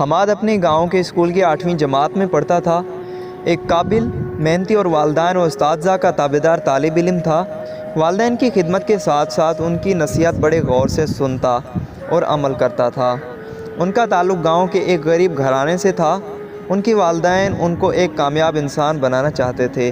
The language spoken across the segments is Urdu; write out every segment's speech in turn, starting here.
حماد اپنے گاؤں کے اسکول کی 8ویں جماعت میں پڑھتا تھا۔ ایک قابل، محنتی اور والدین و اساتذہ کا تابعدار طالب علم تھا۔ والدین کی خدمت کے ساتھ ساتھ ان کی نصیحت بڑے غور سے سنتا اور عمل کرتا تھا۔ ان کا تعلق گاؤں کے ایک غریب گھرانے سے تھا۔ ان کی والدین ان کو ایک کامیاب انسان بنانا چاہتے تھے۔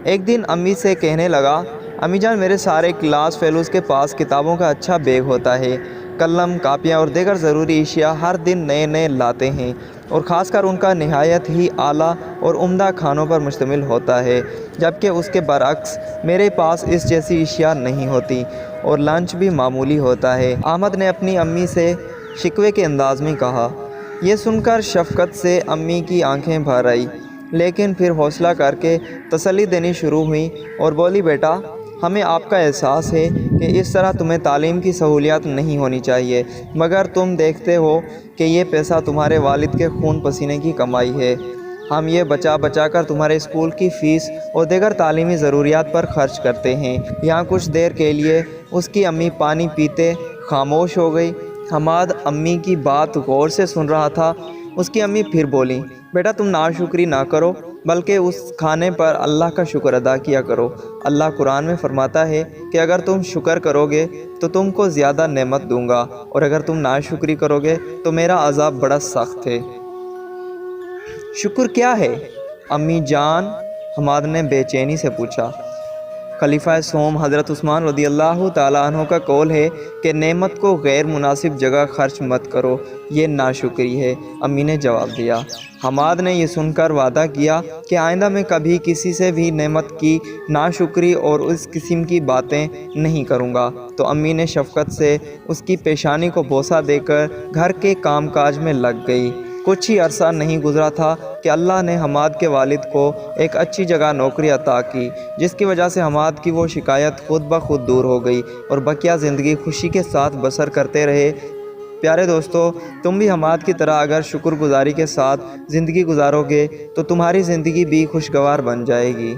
ایک دن امی سے کہنے لگا، امی جان، میرے سارے کلاس فیلوز کے پاس کتابوں کا اچھا بیگ ہوتا ہے۔ قلم، کاپیاں اور دیگر ضروری اشیاء ہر دن نئے نئے لاتے ہیں، اور خاص کر ان کا نہایت ہی اعلیٰ اور عمدہ کھانوں پر مشتمل ہوتا ہے، جبکہ اس کے برعکس میرے پاس اس جیسی اشیاء نہیں ہوتی اور لنچ بھی معمولی ہوتا ہے۔ احمد نے اپنی امی سے شکوے کے انداز میں کہا۔ یہ سن کر شفقت سے امی کی آنکھیں بھر آئیں، لیکن پھر حوصلہ کر کے تسلی دینی شروع ہوئیں اور بولی، بیٹا، ہمیں آپ کا احساس ہے کہ اس طرح تمہیں تعلیم کی سہولیات نہیں ہونی چاہیے، مگر تم دیکھتے ہو کہ یہ پیسہ تمہارے والد کے خون پسینے کی کمائی ہے۔ ہم یہ بچا بچا کر تمہارے اسکول کی فیس اور دیگر تعلیمی ضروریات پر خرچ کرتے ہیں۔ یہاں کچھ دیر کے لیے اس کی امی پانی پیتے خاموش ہو گئی۔ حماد امی کی بات غور سے سن رہا تھا۔ اس کی امی پھر بولیں، بیٹا، تم ناشکری نہ کرو، بلکہ اس کھانے پر اللہ کا شکر ادا کیا کرو۔ اللہ قرآن میں فرماتا ہے کہ اگر تم شکر کرو گے تو تم کو زیادہ نعمت دوں گا، اور اگر تم ناشکری کرو گے تو میرا عذاب بڑا سخت ہے۔ شکر کیا ہے امی جان؟ حماد نے بے چینی سے پوچھا۔ خلیفہ سوم حضرت عثمان رضی اللہ تعالیٰ عنہ کا قول ہے کہ نعمت کو غیر مناسب جگہ خرچ مت کرو، یہ ناشکری ہے، امی نے جواب دیا۔ حماد نے یہ سن کر وعدہ کیا کہ آئندہ میں کبھی کسی سے بھی نعمت کی ناشکری اور اس قسم کی باتیں نہیں کروں گا۔ تو امی نے شفقت سے اس کی پیشانی کو بوسہ دے کر گھر کے کام کاج میں لگ گئی۔ کچھ ہی عرصہ نہیں گزرا تھا کہ اللہ نے حماد کے والد کو ایک اچھی جگہ نوکری عطا کی، جس کی وجہ سے حماد کی وہ شکایت خود بخود دور ہو گئی اور بقیہ زندگی خوشی کے ساتھ بسر کرتے رہے۔ پیارے دوستو، تم بھی حماد کی طرح اگر شکر گزاری کے ساتھ زندگی گزارو گے تو تمہاری زندگی بھی خوشگوار بن جائے گی۔